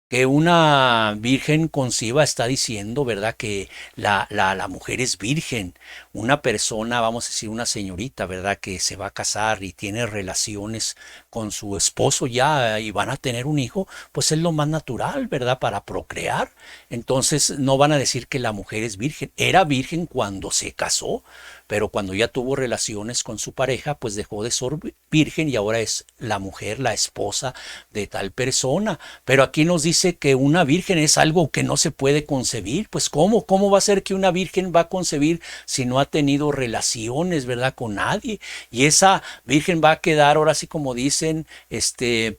Que una virgen conciba está diciendo, ¿verdad?, que la mujer es virgen. Una persona, vamos a decir una señorita, ¿verdad?, que se va a casar y tiene relaciones con su esposo ya y van a tener un hijo, pues es lo más natural, ¿verdad?, para procrear. Entonces no van a decir que la mujer es virgen. Era virgen cuando se casó, pero cuando ya tuvo relaciones con su pareja, pues dejó de ser virgen y ahora es la mujer, la esposa de tal persona. Pero aquí nos dice que una virgen es algo que no se puede concebir. Pues ¿cómo va a ser que una virgen va a concebir si no ha tenido relaciones, ¿verdad?, con nadie? Y esa virgen va a quedar, ahora sí como dicen,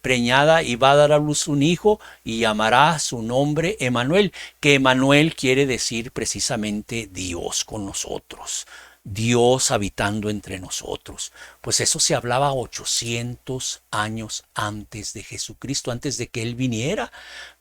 preñada, y va a dar a luz un hijo y llamará su nombre Emmanuel, que Emmanuel quiere decir precisamente Dios con nosotros. Dios habitando entre nosotros. Pues eso se hablaba 800 años antes de Jesucristo, antes de que Él viniera,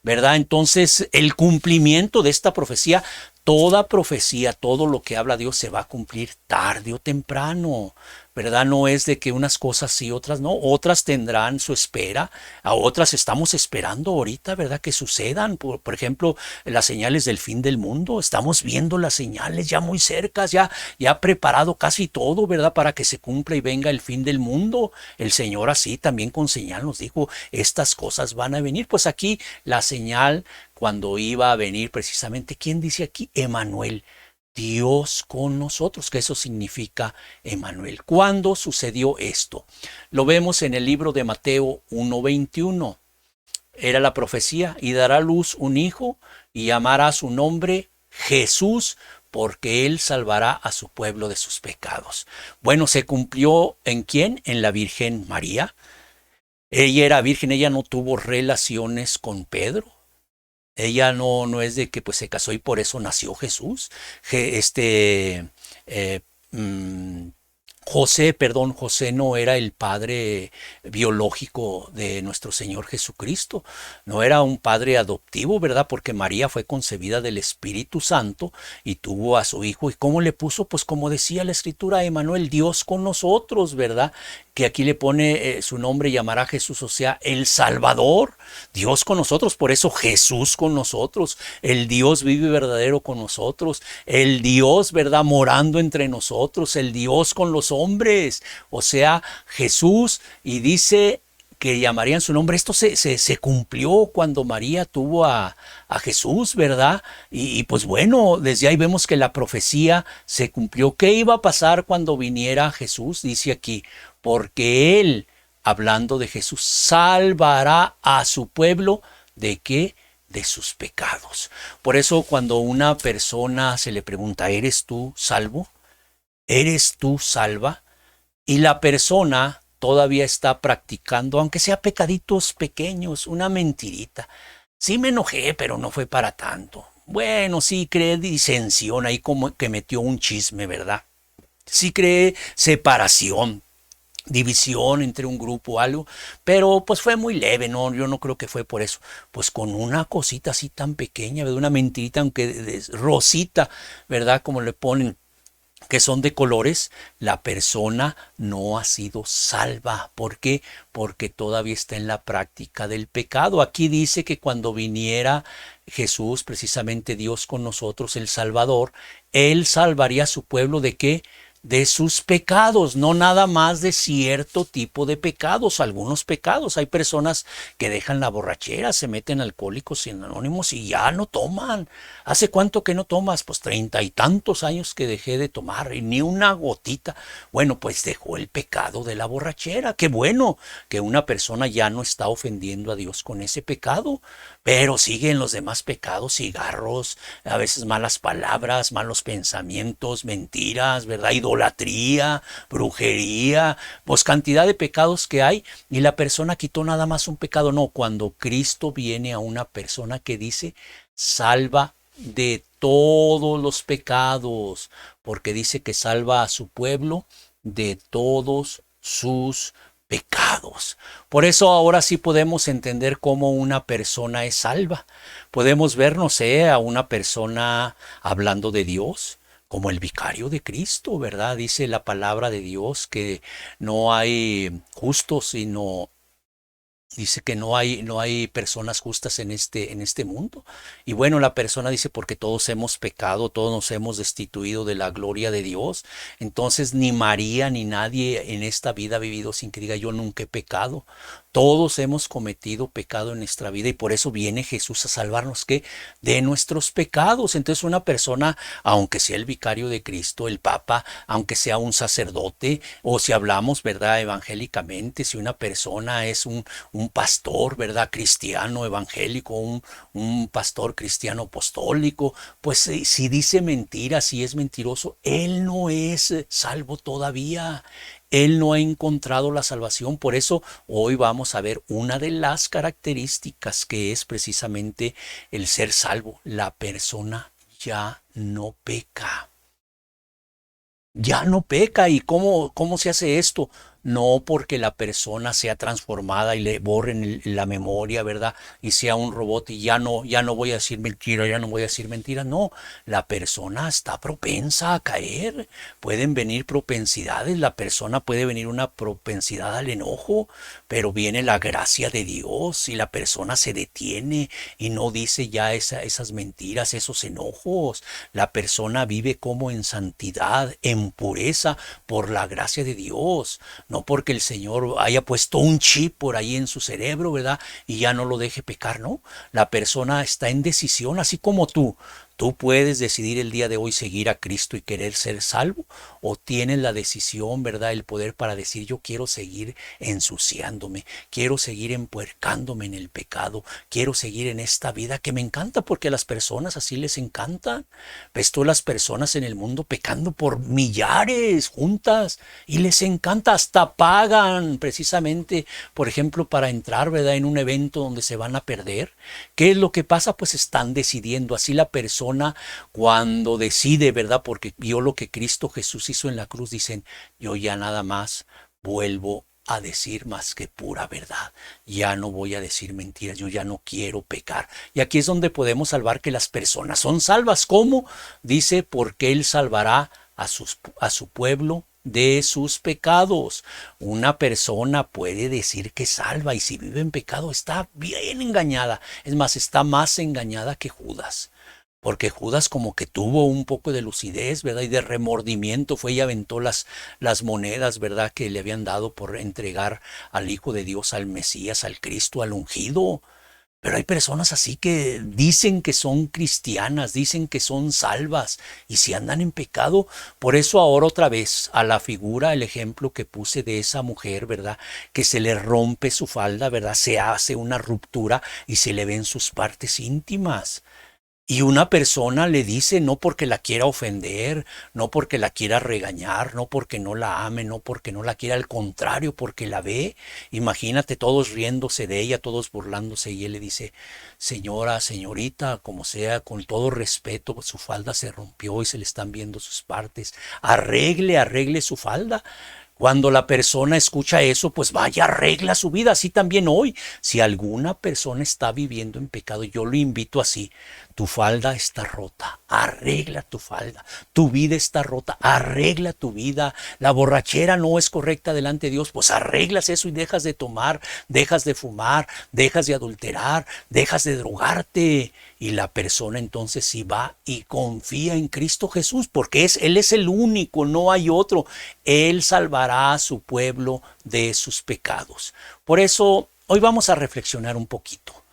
¿verdad? Entonces, el cumplimiento de esta profecía, toda profecía, todo lo que habla Dios se va a cumplir tarde o temprano, ¿verdad? No es de que unas cosas sí, otras no. Otras tendrán su espera, a otras estamos esperando ahorita, ¿verdad?, que sucedan. Por ejemplo, las señales del fin del mundo. Estamos viendo las señales ya muy cercas, ya preparado casi todo, ¿verdad?, para que se cumpla y venga el fin del mundo. El Señor así también con señal nos dijo, estas cosas van a venir. Pues aquí la señal cuando iba a venir precisamente, ¿quién dice aquí? Emmanuel. Dios con nosotros, que eso significa Emmanuel. ¿Cuándo sucedió esto? Lo vemos en el libro de Mateo 1:21. Era la profecía, y dará a luz un hijo y llamará su nombre Jesús, porque él salvará a su pueblo de sus pecados. Bueno, ¿se cumplió en quién? En la Virgen María. Ella era virgen, ella no tuvo relaciones con Pedro. Ella no es de que pues se casó y por eso nació Jesús. Je- este eh, mm, José no era el padre biológico de nuestro Señor Jesucristo, no era un padre adoptivo, ¿verdad? Porque María fue concebida del Espíritu Santo y tuvo a su hijo. ¿Y cómo le puso? Pues como decía la Escritura, Emmanuel, Dios con nosotros, ¿verdad? Que aquí le pone su nombre, llamará Jesús, o sea, el Salvador, Dios con nosotros, por eso Jesús con nosotros, el Dios vivo y verdadero con nosotros, el Dios, ¿verdad?, morando entre nosotros, el Dios con los hombres, o sea, Jesús, y dice que llamarían su nombre. Esto se cumplió cuando María tuvo a Jesús, ¿verdad? Y pues bueno, desde ahí vemos que la profecía se cumplió. ¿Qué iba a pasar cuando viniera Jesús? Dice aquí, porque Él, hablando de Jesús, salvará a su pueblo. ¿De qué? De sus pecados. Por eso cuando una persona se le pregunta, ¿eres tú salvo? ¿Eres tú salva? Y la persona todavía está practicando, aunque sea pecaditos pequeños, una mentirita. Sí me enojé, pero no fue para tanto. Bueno, sí creé disensión ahí como que metió un chisme, ¿verdad? Sí creé separación, división entre un grupo o algo, pero pues fue muy leve, no, yo no creo que fue por eso. Pues con una cosita así tan pequeña, ¿verdad? Una mentirita, aunque rosita, ¿verdad? Como le ponen, que son de colores, la persona no ha sido salva. ¿Por qué? Porque todavía está en la práctica del pecado. Aquí dice que cuando viniera Jesús, precisamente Dios con nosotros, el Salvador, Él salvaría a su pueblo ¿de qué? De sus pecados, no nada más de cierto tipo de pecados, algunos pecados. Hay personas que dejan la borrachera, se meten alcohólicos y anónimos y ya no toman. ¿Hace cuánto que no tomas? Pues 30 y tantos años que dejé de tomar y ni una gotita. Bueno, pues dejó el pecado de la borrachera. Qué bueno que una persona ya no está ofendiendo a Dios con ese pecado, pero siguen los demás pecados, cigarros, a veces malas palabras, malos pensamientos, mentiras, ¿verdad? Idolatría, brujería, pues cantidad de pecados que hay y la persona quitó nada más un pecado. No, cuando Cristo viene a una persona que dice, salva de todos los pecados, porque dice que salva a su pueblo de todos sus pecados. Por eso ahora sí podemos entender cómo una persona es salva. Podemos ver, no sé, a una persona hablando de Dios, como el vicario de Cristo, ¿verdad? Dice la palabra de Dios que no hay justos, sino dice que no hay personas justas en este mundo. Y bueno, la persona dice porque todos hemos pecado, todos nos hemos destituido de la gloria de Dios. Entonces ni María ni nadie en esta vida ha vivido sin que diga yo nunca he pecado. Todos hemos cometido pecado en nuestra vida y por eso viene Jesús a salvarnos ¿qué? De nuestros pecados. Entonces una persona, aunque sea el vicario de Cristo, el Papa, aunque sea un sacerdote, o si hablamos, ¿verdad? Evangélicamente, si una persona es un pastor, ¿verdad? Cristiano, evangélico, un pastor cristiano apostólico, pues si dice mentiras, si es mentiroso, él no es salvo todavía. Él no ha encontrado la salvación. Por eso hoy vamos a ver una de las características que es precisamente el ser salvo. La persona ya no peca. Ya no peca. ¿Y cómo se hace esto? No porque la persona sea transformada y le borren la memoria, ¿verdad? Y sea un robot y ya no voy a decir mentira, ya no voy a decir mentira. No, la persona está propensa a caer. Pueden venir propensidades, la persona puede venir una propensidad al enojo, pero viene la gracia de Dios y la persona se detiene y no dice ya esas mentiras, esos enojos. La persona vive como en santidad, en pureza, por la gracia de Dios. No porque el Señor haya puesto un chip por ahí en su cerebro, ¿verdad? Y ya no lo deje pecar, ¿no? La persona está en decisión, así como tú. Tú puedes decidir el día de hoy seguir a Cristo y querer ser salvo, o tienes la decisión, ¿verdad? El poder para decir yo quiero seguir ensuciándome, quiero seguir empuercándome en el pecado, quiero seguir en esta vida que me encanta porque a las personas así les encanta. Ves tú las personas en el mundo pecando por millares juntas y les encanta, hasta pagan precisamente, por ejemplo, para entrar, ¿verdad? En un evento donde se van a perder. ¿Qué es lo que pasa? Pues están decidiendo. Así la persona cuando decide, ¿verdad? Porque vio lo que Cristo Jesús hizo en la cruz, dicen, yo ya nada más vuelvo a decir más que pura verdad. Ya no voy a decir mentiras, yo ya no quiero pecar. Y aquí es donde podemos salvar que las personas son salvas. ¿Cómo? Dice, porque Él salvará a su pueblo de sus pecados. Una persona puede decir que salva y si vive en pecado está bien engañada. Es más, está más engañada que Judas. Porque Judas como que tuvo un poco de lucidez, ¿verdad? Y de remordimiento fue y aventó las monedas, ¿verdad? Que le habían dado por entregar al Hijo de Dios, al Mesías, al Cristo, al ungido. Pero hay personas así que dicen que son cristianas, dicen que son salvas y si andan en pecado. Por eso ahora otra vez a la figura, el ejemplo que puse de esa mujer, ¿verdad? Que se le rompe su falda, ¿verdad? Se hace una ruptura y se le ven sus partes íntimas. Y una persona le dice no porque la quiera ofender, no porque la quiera regañar, no porque no la ame, no porque no la quiera, al contrario, porque la ve. Imagínate todos riéndose de ella, todos burlándose y él le dice, señora, señorita, como sea, con todo respeto, su falda se rompió y se le están viendo sus partes. Arregle su falda. Cuando la persona escucha eso, pues vaya, arregla su vida. Así también hoy, si alguna persona está viviendo en pecado, yo lo invito así. Tu falda está rota, arregla tu falda. Tu vida está rota, arregla tu vida. La borrachera no es correcta delante de Dios, pues arreglas eso y dejas de tomar, dejas de fumar, dejas de adulterar, dejas de drogarte. Y la persona entonces sí va y confía en Cristo Jesús, porque Él es el único, no hay otro. Él salvará a su pueblo de sus pecados. Por eso, hoy vamos a reflexionar un poquito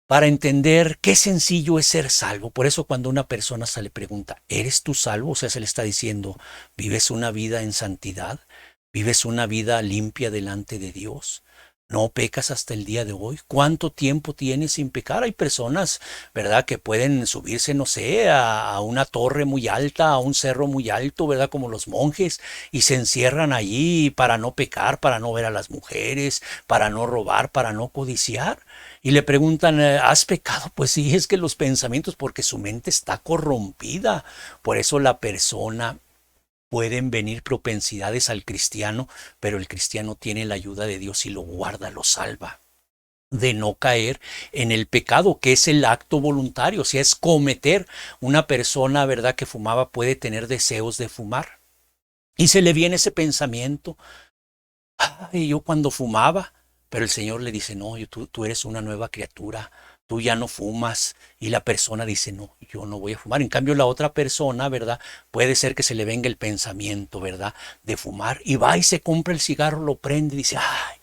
para entender qué sencillo es ser salvo. Por eso cuando una persona se le pregunta, ¿eres tú salvo? O sea, se le está diciendo, ¿vives una vida en santidad? ¿Vives una vida limpia delante de Dios? ¿No pecas hasta el día de hoy? ¿Cuánto tiempo tienes sin pecar? Hay personas, ¿verdad?, que pueden subirse, no sé, a una torre muy alta, a un cerro muy alto, ¿verdad?, como los monjes, y se encierran allí para no pecar, para no ver a las mujeres, para no robar, para no codiciar. Y le preguntan, ¿has pecado? Pues sí, es que los pensamientos, porque su mente está corrompida. Por eso la persona pueden venir propensidades al cristiano, pero el cristiano tiene la ayuda de Dios y lo guarda, lo salva de no caer en el pecado, que es el acto voluntario, o sea, es cometer. Una persona, ¿verdad?, que fumaba puede tener deseos de fumar y se le viene ese pensamiento, ay, yo cuando fumaba, pero el Señor le dice, no, tú eres una nueva criatura, tú ya no fumas. Y la persona dice, no, yo no voy a fumar. En cambio, la otra persona, ¿verdad? Puede ser que se le venga el pensamiento, ¿verdad?, de fumar y va y se compra el cigarro, lo prende y dice, ay,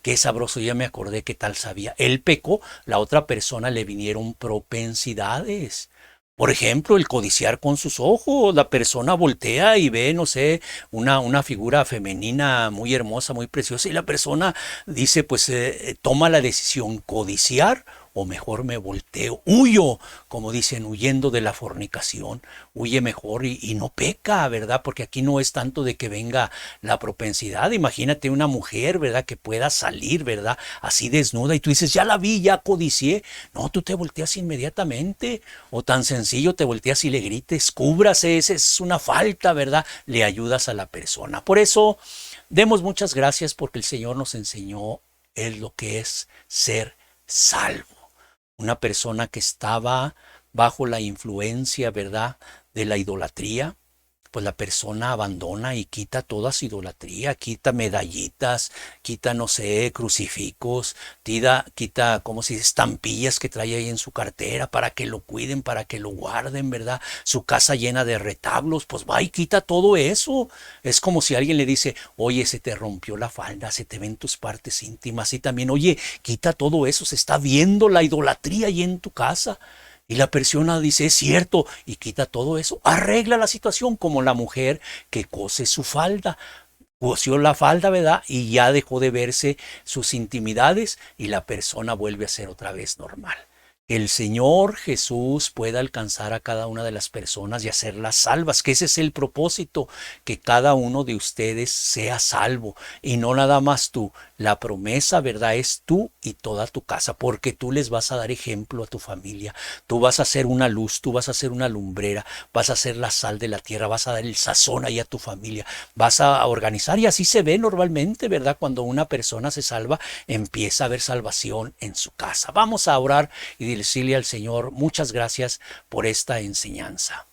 qué sabroso, ya me acordé qué tal sabía. Él pecó, la otra persona le vinieron propensidades. Por ejemplo, el codiciar con sus ojos. La persona voltea y ve, no sé, una figura femenina muy hermosa, muy preciosa, y la persona dice, pues toma la decisión, codiciar o mejor me volteo, huyo, como dicen, huyendo de la fornicación, huye mejor y no peca, ¿verdad? Porque aquí no es tanto de que venga la propensidad. Imagínate una mujer, ¿verdad?, que pueda salir, ¿verdad?, así desnuda y tú dices, ya la vi, ya codicié. No, tú te volteas inmediatamente, o tan sencillo te volteas y le grites, cúbrase, esa es una falta, ¿verdad? Le ayudas a la persona. Por eso, demos muchas gracias porque el Señor nos enseñó lo que es ser salvo. Una persona que estaba bajo la influencia, ¿verdad?, de la idolatría, pues la persona abandona y quita toda su idolatría, quita medallitas, quita, no sé, crucifijos, quita, como si estampillas que trae ahí en su cartera para que lo cuiden, para que lo guarden, ¿verdad? Su casa llena de retablos, pues va y quita todo eso. Es como si alguien le dice, oye, se te rompió la falda, se te ven tus partes íntimas, y también, oye, quita todo eso, se está viendo la idolatría ahí en tu casa. Y la persona dice, es cierto, y quita todo eso, arregla la situación, como la mujer que cose su falda. Cosió la falda, ¿verdad? Y ya dejó de verse sus intimidades y la persona vuelve a ser otra vez normal. El Señor Jesús pueda alcanzar a cada una de las personas y hacerlas salvas, que ese es el propósito, que cada uno de ustedes sea salvo y no nada más tú. La promesa, ¿verdad?, es tú y toda tu casa, porque tú les vas a dar ejemplo a tu familia. Tú vas a ser una luz, tú vas a ser una lumbrera, vas a ser la sal de la tierra, vas a dar el sazón ahí a tu familia, vas a organizar, y así se ve normalmente, ¿verdad? Cuando una persona se salva, empieza a haber salvación en su casa. Vamos a orar y decirle al Señor, muchas gracias por esta enseñanza.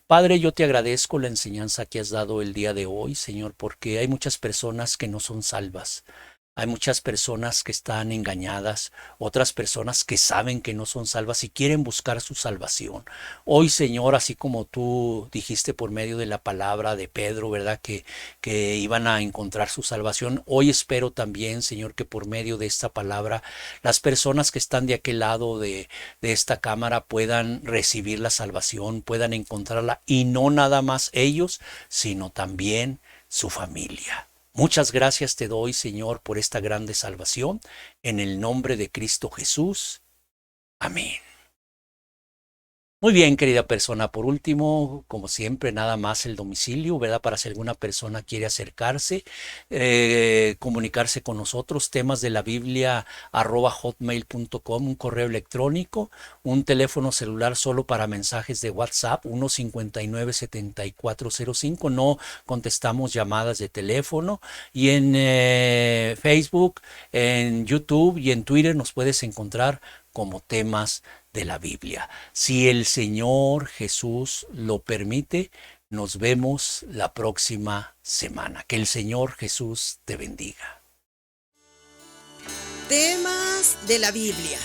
Padre, yo te agradezco la enseñanza que has dado el día de hoy, Señor, porque hay muchas personas que no son salvas. Hay muchas personas que están engañadas, otras personas que saben que no son salvas y quieren buscar su salvación. Hoy, Señor, así como tú dijiste por medio de la palabra de Pedro, ¿verdad?, que iban a encontrar su salvación. Hoy espero también, Señor, que por medio de esta palabra, las personas que están de aquel lado de esta cámara puedan recibir la salvación, puedan encontrarla, y no nada más ellos, sino también su familia. Muchas gracias te doy, Señor, por esta grande salvación. En el nombre de Cristo Jesús. Amén. Muy bien, querida persona. Por último, como siempre, nada más el domicilio, ¿verdad? Para si alguna persona quiere acercarse, comunicarse con nosotros, temas de la Biblia @hotmail.com, un correo electrónico, un teléfono celular solo para mensajes de WhatsApp, 159-7405. No contestamos llamadas de teléfono. Y en Facebook, en YouTube y en Twitter nos puedes encontrar como temas de la Biblia. Si el Señor Jesús lo permite, nos vemos la próxima semana. Que el Señor Jesús te bendiga. Temas de la Biblia.